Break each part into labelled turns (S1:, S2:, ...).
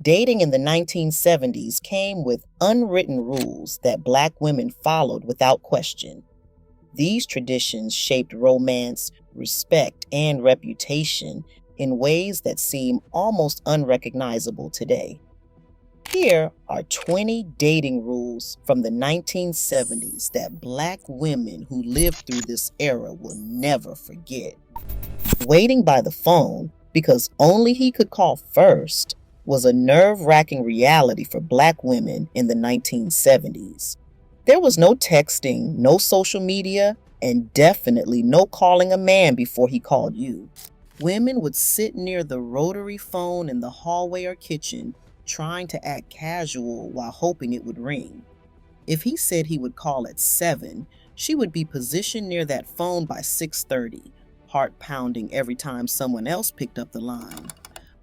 S1: Dating in the 1970s came with unwritten rules that Black women followed without question. These traditions shaped romance, respect, and reputation in ways that seem almost unrecognizable today. Here are 20 dating rules from the 1970s that Black women who lived through this era will never forget. Waiting by the phone, because only he could call first, was a nerve-wracking reality for Black women in the 1970s. There was no texting, no social media, and definitely no calling a man before he called you. Women would sit near the rotary phone in the hallway or kitchen, trying to act casual while hoping it would ring. If he said he would call at 7, she would be positioned near that phone by 6:30, heart pounding every time someone else picked up the line.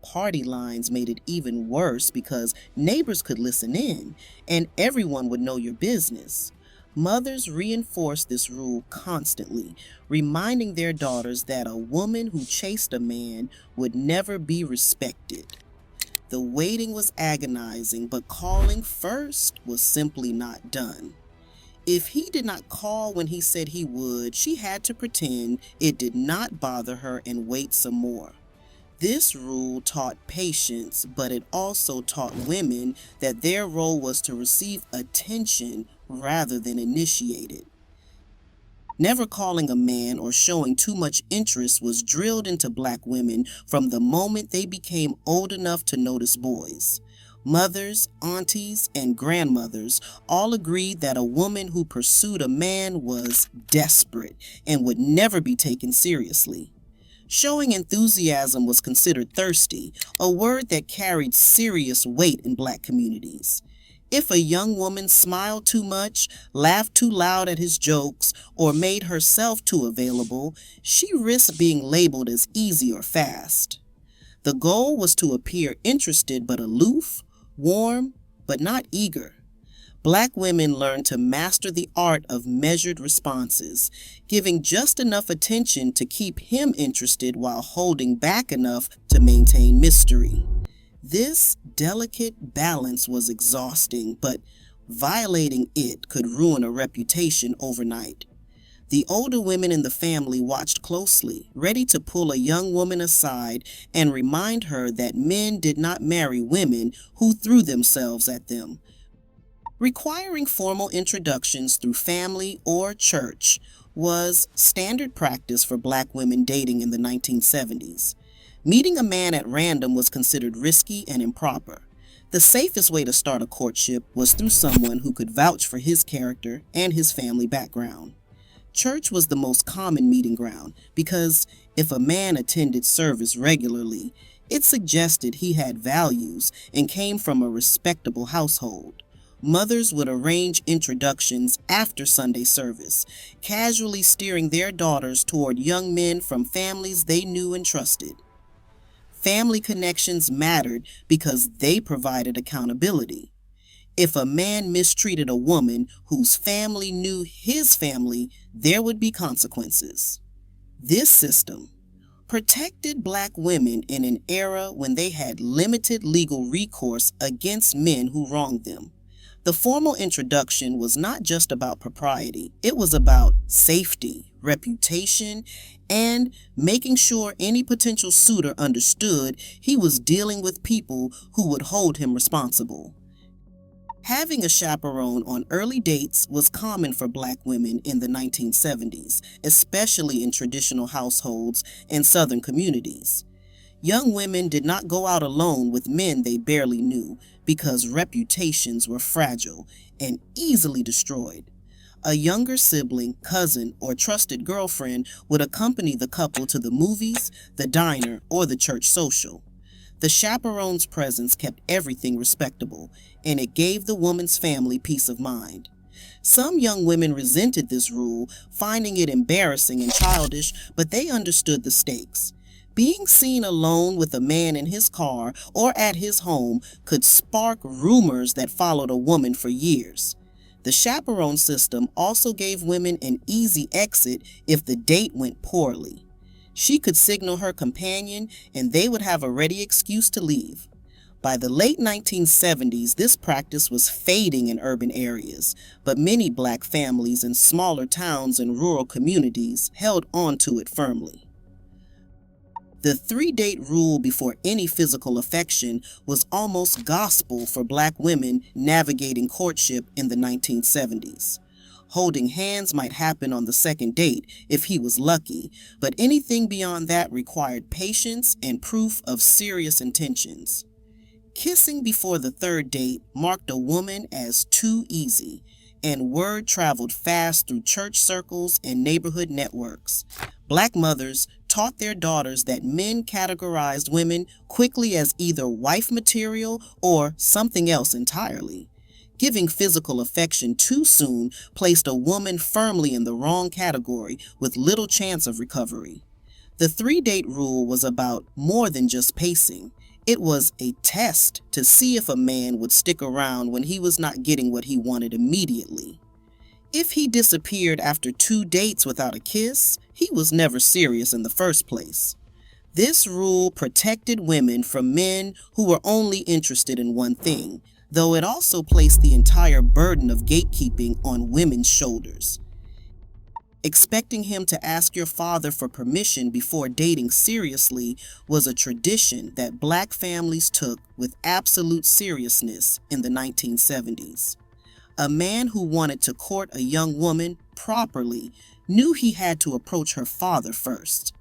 S1: Party lines made it even worse because neighbors could listen in, and everyone would know your business. Mothers reinforced this rule constantly, reminding their daughters that a woman who chased a man would never be respected. The waiting was agonizing, but calling first was simply not done. If he did not call when he said he would, she had to pretend it did not bother her and wait some more. This rule taught patience, but it also taught women that their role was to receive attention rather than initiate it. Never calling a man or showing too much interest was drilled into Black women from the moment they became old enough to notice boys. Mothers, aunties, and grandmothers all agreed that a woman who pursued a man was desperate and would never be taken seriously. Showing enthusiasm was considered thirsty, a word that carried serious weight in Black communities. If a young woman smiled too much, laughed too loud at his jokes, or made herself too available, she risked being labeled as easy or fast. The goal was to appear interested but aloof, warm but not eager. Black women learned to master the art of measured responses, giving just enough attention to keep him interested while holding back enough to maintain mystery. This delicate balance was exhausting, but violating it could ruin a reputation overnight. The older women in the family watched closely, ready to pull a young woman aside and remind her that men did not marry women who threw themselves at them. Requiring formal introductions through family or church was standard practice for Black women dating in the 1970s. Meeting a man at random was considered risky and improper. The safest way to start a courtship was through someone who could vouch for his character and his family background. Church was the most common meeting ground because if a man attended service regularly, it suggested he had values and came from a respectable household. Mothers would arrange introductions after Sunday service, casually steering their daughters toward young men from families they knew and trusted. Family connections mattered because they provided accountability. If a man mistreated a woman whose family knew his family, there would be consequences. This system protected Black women in an era when they had limited legal recourse against men who wronged them. The formal introduction was not just about propriety, it was about safety, reputation, and making sure any potential suitor understood he was dealing with people who would hold him responsible. Having a chaperone on early dates was common for Black women in the 1970s, especially in traditional households and Southern communities. Young women did not go out alone with men they barely knew because reputations were fragile and easily destroyed. A younger sibling, cousin, or trusted girlfriend would accompany the couple to the movies, the diner, or the church social. The chaperone's presence kept everything respectable, and it gave the woman's family peace of mind. Some young women resented this rule, finding it embarrassing and childish, but they understood the stakes. Being seen alone with a man in his car or at his home could spark rumors that followed a woman for years. The chaperone system also gave women an easy exit if the date went poorly. She could signal her companion and they would have a ready excuse to leave. By the late 1970s, this practice was fading in urban areas, but many black families in smaller towns and rural communities held on to it firmly. The 3-date rule before any physical affection was almost gospel for black women navigating courtship in the 1970s. Holding hands might happen on the second date if he was lucky, but anything beyond that required patience and proof of serious intentions. Kissing before the 3rd date marked a woman as too easy, and word traveled fast through church circles and neighborhood networks. Black mothers taught their daughters that men categorized women quickly as either wife material or something else entirely. Giving physical affection too soon placed a woman firmly in the wrong category with little chance of recovery. The 3-date rule was about more than just pacing. It was a test to see if a man would stick around when he was not getting what he wanted immediately. If he disappeared after 2 dates without a kiss, he was never serious in the first place. This rule protected women from men who were only interested in one thing, though it also placed the entire burden of gatekeeping on women's shoulders. Expecting him to ask your father for permission before dating seriously was a tradition that black families took with absolute seriousness in the 1970s. A man who wanted to court a young woman properly knew he had to approach her father first.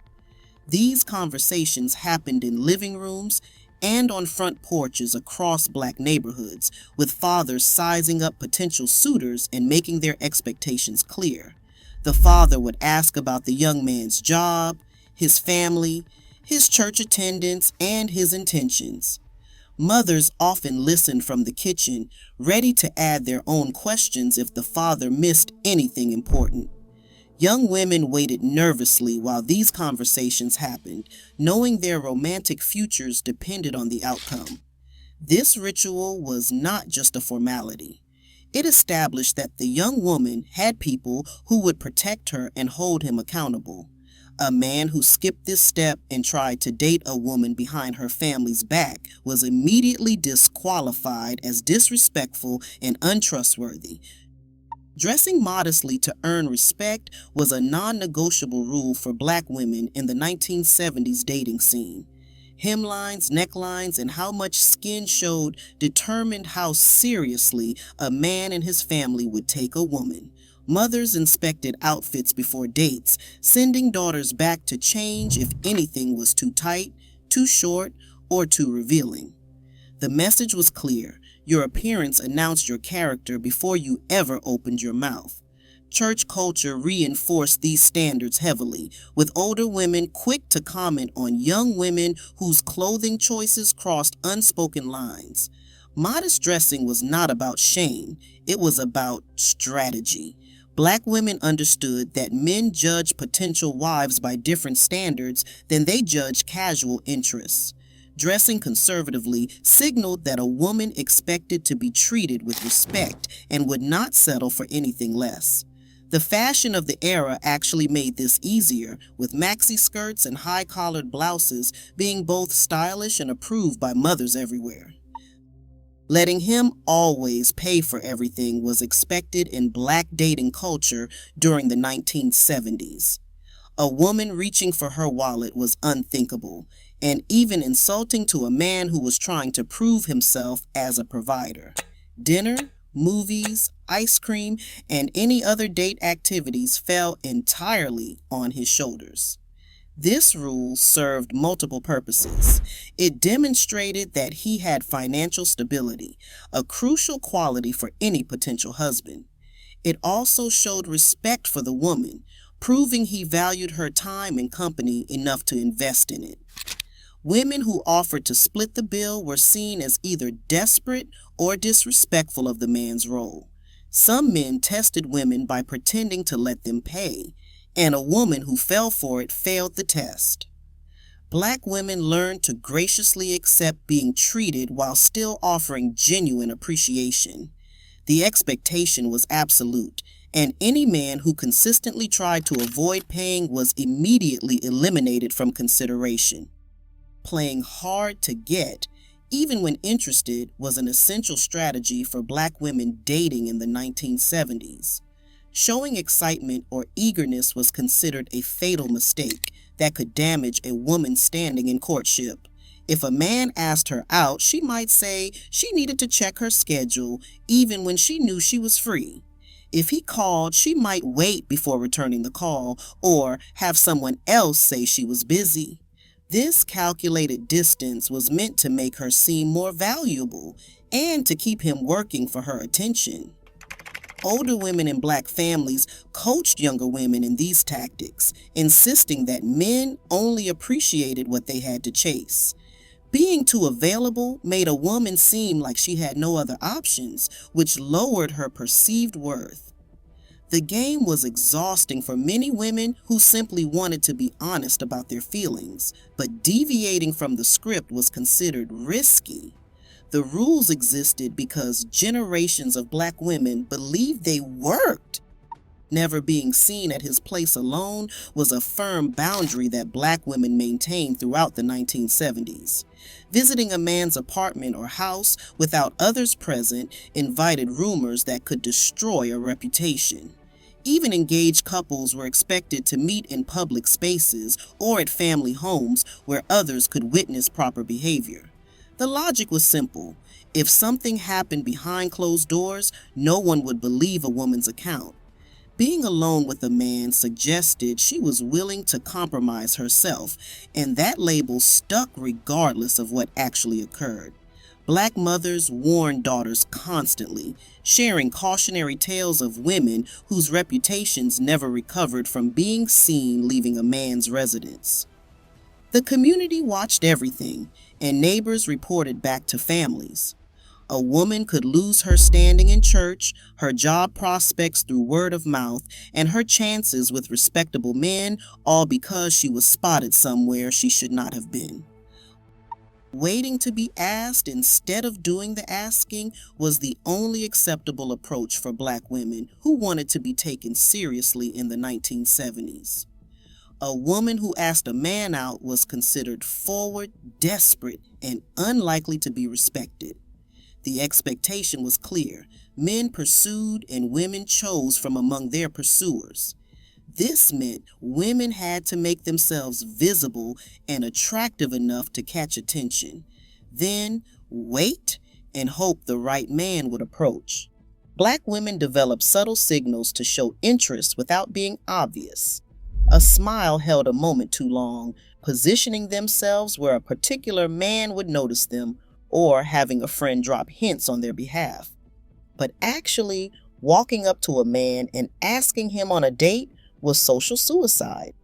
S1: These conversations happened in living rooms and on front porches across black neighborhoods, with fathers sizing up potential suitors and making their expectations clear. The father would ask about the young man's job, his family, his church attendance, and his intentions. Mothers often listened from the kitchen, ready to add their own questions if the father missed anything important. Young women waited nervously while these conversations happened, knowing their romantic futures depended on the outcome. This ritual was not just a formality. It established that the young woman had people who would protect her and hold him accountable. A man who skipped this step and tried to date a woman behind her family's back was immediately disqualified as disrespectful and untrustworthy. Dressing modestly to earn respect was a non-negotiable rule for black women in the 1970s dating scene. Hemlines, necklines, and how much skin showed determined how seriously a man and his family would take a woman. Mothers inspected outfits before dates, sending daughters back to change if anything was too tight, too short, or too revealing. The message was clear. Your appearance announced your character before you ever opened your mouth. Church culture reinforced these standards heavily, with older women quick to comment on young women whose clothing choices crossed unspoken lines. Modest dressing was not about shame, it was about strategy. Black women understood that men judge potential wives by different standards than they judge casual interests. Dressing conservatively signaled that a woman expected to be treated with respect and would not settle for anything less. The fashion of the era actually made this easier, with maxi skirts and high-collared blouses being both stylish and approved by mothers everywhere. Letting him always pay for everything was expected in black dating culture during the 1970s. A woman reaching for her wallet was unthinkable, and even insulting to a man who was trying to prove himself as a provider. Dinner, movies, ice cream, and any other date activities fell entirely on his shoulders. This rule served multiple purposes. It demonstrated that he had financial stability, a crucial quality for any potential husband. It also showed respect for the woman, proving he valued her time and company enough to invest in it. Women who offered to split the bill were seen as either desperate or disrespectful of the man's role. Some men tested women by pretending to let them pay, and a woman who fell for it failed the test. Black women learned to graciously accept being treated while still offering genuine appreciation. The expectation was absolute, and any man who consistently tried to avoid paying was immediately eliminated from consideration. Playing hard to get, even when interested, was an essential strategy for black women dating in the 1970s. Showing excitement or eagerness was considered a fatal mistake that could damage a woman's standing in courtship. If a man asked her out, she might say she needed to check her schedule even when she knew she was free. If he called, she might wait before returning the call or have someone else say she was busy. This calculated distance was meant to make her seem more valuable and to keep him working for her attention. Older women in black families coached younger women in these tactics, insisting that men only appreciated what they had to chase. Being too available made a woman seem like she had no other options, which lowered her perceived worth. The game was exhausting for many women who simply wanted to be honest about their feelings, but deviating from the script was considered risky. The rules existed because generations of black women believed they worked. Never being seen at his place alone was a firm boundary that black women maintained throughout the 1970s. Visiting a man's apartment or house without others present invited rumors that could destroy a reputation. Even engaged couples were expected to meet in public spaces or at family homes where others could witness proper behavior. The logic was simple. If something happened behind closed doors, no one would believe a woman's account. Being alone with a man suggested she was willing to compromise herself, and that label stuck regardless of what actually occurred. Black mothers warned daughters constantly, sharing cautionary tales of women whose reputations never recovered from being seen leaving a man's residence. The community watched everything, and neighbors reported back to families. A woman could lose her standing in church, her job prospects through word of mouth, and her chances with respectable men, all because she was spotted somewhere she should not have been. Waiting to be asked instead of doing the asking was the only acceptable approach for black women who wanted to be taken seriously in the 1970s. A woman who asked a man out was considered forward, desperate, and unlikely to be respected. The expectation was clear. Men pursued and women chose from among their pursuers. This meant women had to make themselves visible and attractive enough to catch attention. Then wait and hope the right man would approach. Black women developed subtle signals to show interest without being obvious. A smile held a moment too long, positioning themselves where a particular man would notice them, or having a friend drop hints on their behalf. But actually, walking up to a man and asking him on a date was social suicide.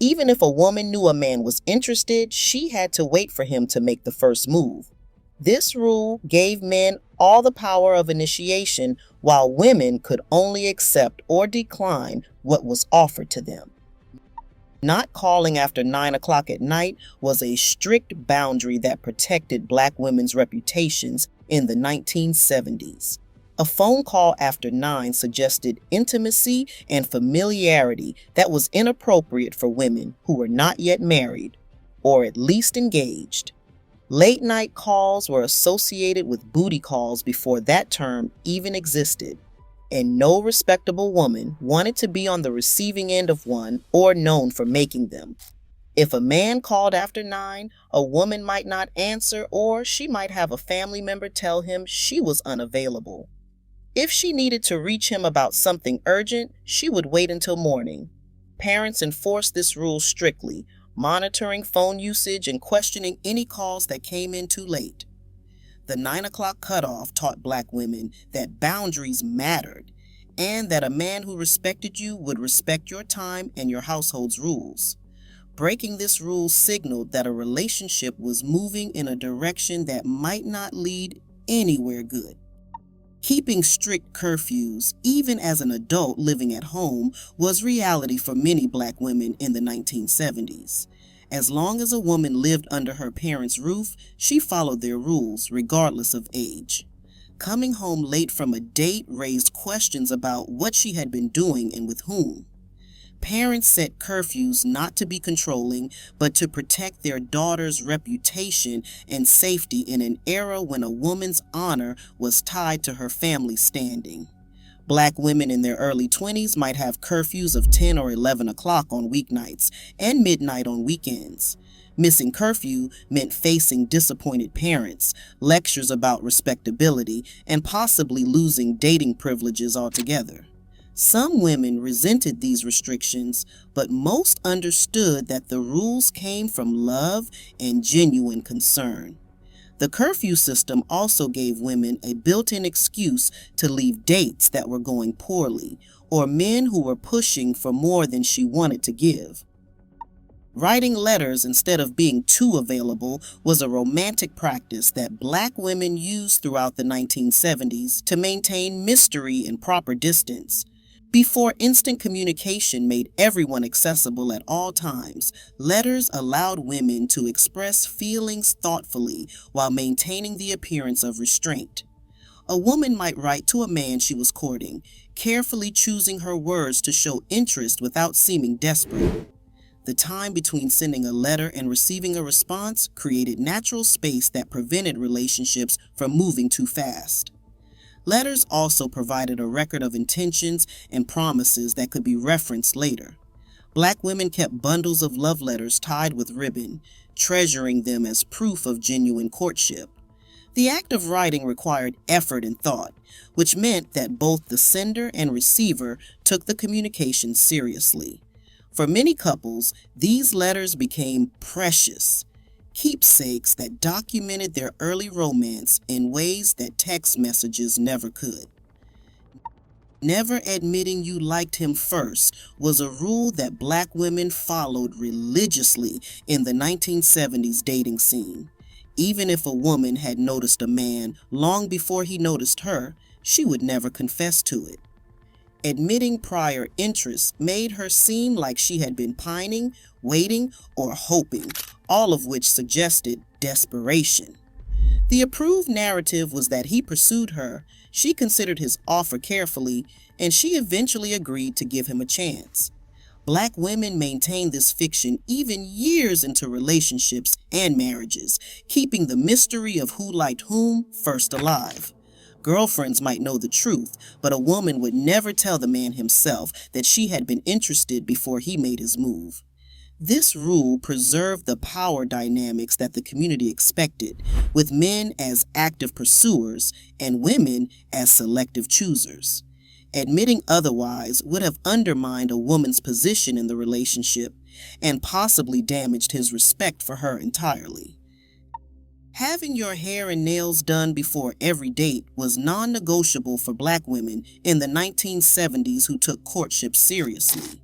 S1: Even if a woman knew a man was interested, she had to wait for him to make the first move. This rule gave men all the power of initiation, while women could only accept or decline what was offered to them. Not calling after 9 o'clock at night was a strict boundary that protected black women's reputations in the 1970s. A phone call after 9 suggested intimacy and familiarity that was inappropriate for women who were not yet married, or at least engaged. Late night calls were associated with booty calls before that term even existed, and no respectable woman wanted to be on the receiving end of one or known for making them. If a man called after 9, a woman might not answer, or she might have a family member tell him she was unavailable. If she needed to reach him about something urgent, she would wait until morning. Parents enforced this rule strictly, monitoring phone usage and questioning any calls that came in too late. The 9 o'clock cutoff taught black women that boundaries mattered, and that a man who respected you would respect your time and your household's rules. Breaking this rule signaled that a relationship was moving in a direction that might not lead anywhere good. Keeping strict curfews, even as an adult living at home, was reality for many black women in the 1970s. As long as a woman lived under her parents' roof, she followed their rules, regardless of age. Coming home late from a date raised questions about what she had been doing and with whom. Parents set curfews not to be controlling, but to protect their daughter's reputation and safety in an era when a woman's honor was tied to her family standing. Black women in their early 20s might have curfews of 10 or 11 o'clock on weeknights and midnight on weekends. Missing curfew meant facing disappointed parents, lectures about respectability, and possibly losing dating privileges altogether. Some women resented these restrictions, but most understood that the rules came from love and genuine concern. The curfew system also gave women a built-in excuse to leave dates that were going poorly, or men who were pushing for more than she wanted to give. Writing letters instead of being too available was a romantic practice that Black women used throughout the 1970s to maintain mystery and proper distance. Before instant communication made everyone accessible at all times, letters allowed women to express feelings thoughtfully while maintaining the appearance of restraint. A woman might write to a man she was courting, carefully choosing her words to show interest without seeming desperate. The time between sending a letter and receiving a response created natural space that prevented relationships from moving too fast. Letters also provided a record of intentions and promises that could be referenced later. Black women kept bundles of love letters tied with ribbon, treasuring them as proof of genuine courtship. The act of writing required effort and thought, which meant that both the sender and receiver took the communication seriously. For many couples, these letters became precious keepsakes that documented their early romance in ways that text messages never could. Never admitting you liked him first was a rule that Black women followed religiously in the 1970s dating scene. Even if a woman had noticed a man long before he noticed her, she would never confess to it. Admitting prior interest made her seem like she had been pining, waiting, or hoping, all of which suggested desperation. The approved narrative was that he pursued her, she considered his offer carefully, and she eventually agreed to give him a chance. Black women maintained this fiction even years into relationships and marriages, keeping the mystery of who liked whom first alive. Girlfriends might know the truth, but a woman would never tell the man himself that she had been interested before he made his move. This rule preserved the power dynamics that the community expected, with men as active pursuers and women as selective choosers. Admitting otherwise would have undermined a woman's position in the relationship and possibly damaged his respect for her entirely. Having your hair and nails done before every date was non-negotiable for Black women in the 1970s who took courtship seriously.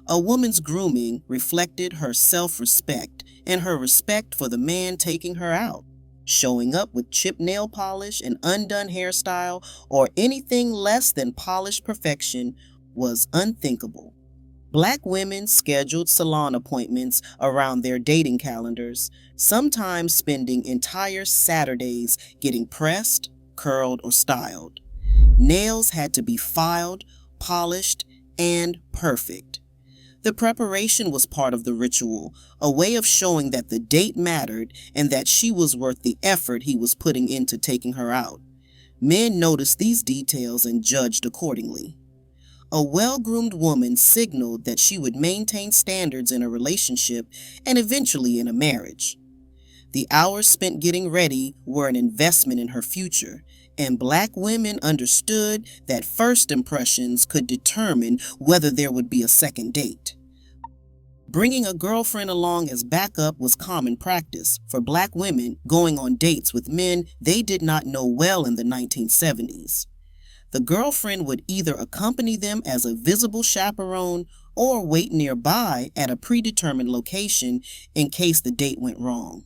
S1: A woman's grooming reflected her self-respect and her respect for the man taking her out. Showing up with chipped nail polish, an undone hairstyle, or anything less than polished perfection was unthinkable. Black women scheduled salon appointments around their dating calendars, sometimes spending entire Saturdays getting pressed, curled, or styled. Nails had to be filed, polished, and perfect. The preparation was part of the ritual, a way of showing that the date mattered and that she was worth the effort he was putting into taking her out. Men noticed these details and judged accordingly. A well-groomed woman signaled that she would maintain standards in a relationship and eventually in a marriage. The hours spent getting ready were an investment in her future, and Black women understood that first impressions could determine whether there would be a second date. Bringing a girlfriend along as backup was common practice for Black women going on dates with men they did not know well in the 1970s. The girlfriend would either accompany them as a visible chaperone or wait nearby at a predetermined location in case the date went wrong.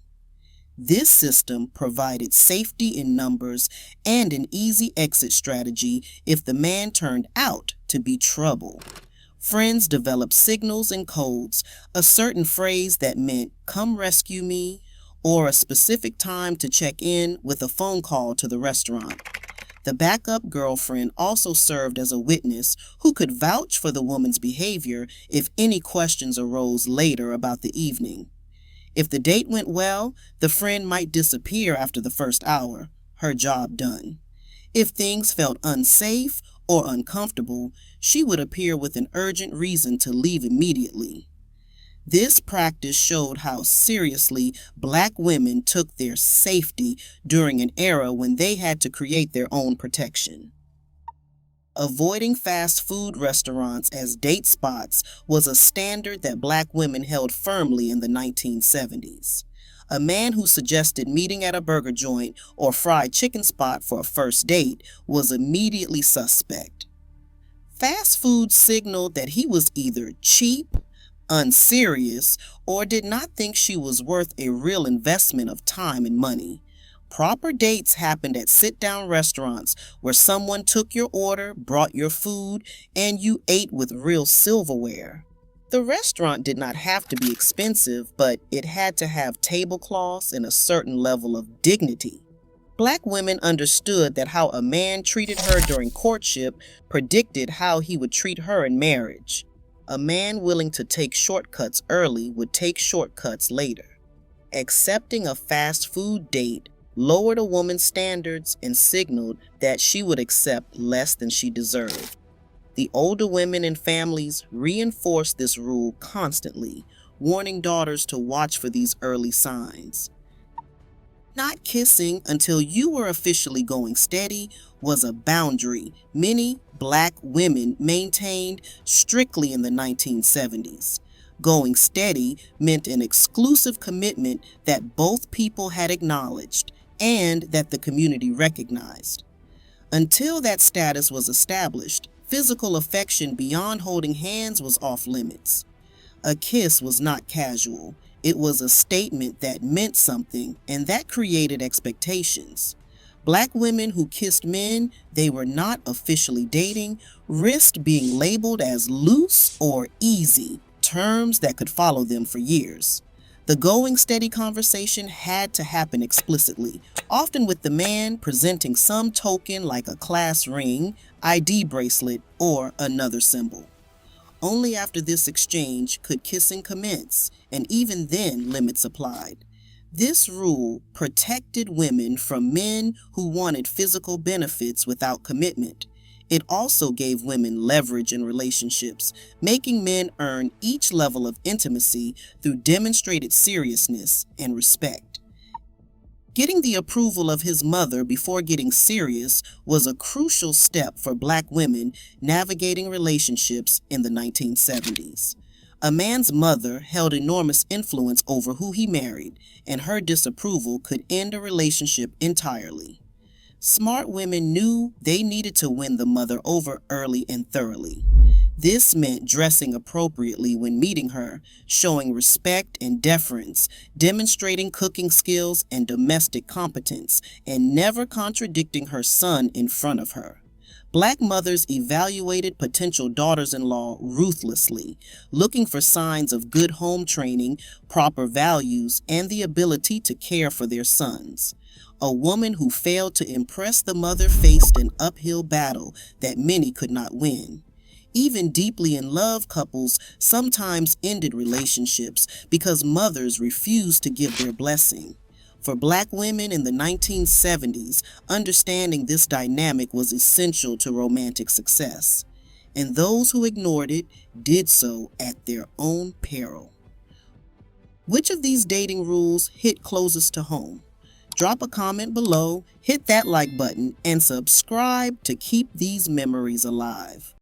S1: This system provided safety in numbers and an easy exit strategy if the man turned out to be trouble. Friends developed signals and codes, a certain phrase that meant, "Come rescue me," or a specific time to check in with a phone call to the restaurant. The backup girlfriend also served as a witness who could vouch for the woman's behavior if any questions arose later about the evening. If the date went well, the friend might disappear after the first hour, her job done. If things felt unsafe or uncomfortable, she would appear with an urgent reason to leave immediately. This practice showed how seriously Black women took their safety during an era when they had to create their own protection. Avoiding fast food restaurants as date spots was a standard that Black women held firmly in the 1970s. A man who suggested meeting at a burger joint or fried chicken spot for a first date was immediately suspect. Fast food signaled that he was either cheap, unserious, or did not think she was worth a real investment of time and money. Proper dates happened at sit-down restaurants where someone took your order, brought your food, and you ate with real silverware. The restaurant did not have to be expensive, but it had to have tablecloths and a certain level of dignity. Black women understood that how a man treated her during courtship predicted how he would treat her in marriage. A man willing to take shortcuts early would take shortcuts later. Accepting a fast food date lowered a woman's standards and signaled that she would accept less than she deserved. The older women and families reinforced this rule constantly, warning daughters to watch for these early signs. Not kissing until you were officially going steady was a boundary many Black women maintained strictly in the 1970s. Going steady meant an exclusive commitment that both people had acknowledged and that the community recognized. Until that status was established, physical affection beyond holding hands was off limits. A kiss was not casual. It was a statement that meant something, and that created expectations. Black women who kissed men they were not officially dating risked being labeled as loose or easy, terms that could follow them for years. The going steady conversation had to happen explicitly, often with the man presenting some token like a class ring, ID bracelet, or another symbol. Only after this exchange could kissing commence, and even then limits applied. This rule protected women from men who wanted physical benefits without commitment. It also gave women leverage in relationships, making men earn each level of intimacy through demonstrated seriousness and respect. Getting the approval of his mother before getting serious was a crucial step for Black women navigating relationships in the 1970s. A man's mother held enormous influence over who he married, and her disapproval could end a relationship entirely. Smart women knew they needed to win the mother over early and thoroughly. This meant dressing appropriately when meeting her, showing respect and deference, demonstrating cooking skills and domestic competence, and never contradicting her son in front of her. Black mothers evaluated potential daughters-in-law ruthlessly, looking for signs of good home training, proper values, and the ability to care for their sons. A woman who failed to impress the mother faced an uphill battle that many could not win. Even deeply in love couples sometimes ended relationships because mothers refused to give their blessing. For Black women in the 1970s, understanding this dynamic was essential to romantic success, and those who ignored it did so at their own peril. Which of these dating rules hit closest to home? Drop a comment below, hit that like button, and subscribe to keep these memories alive.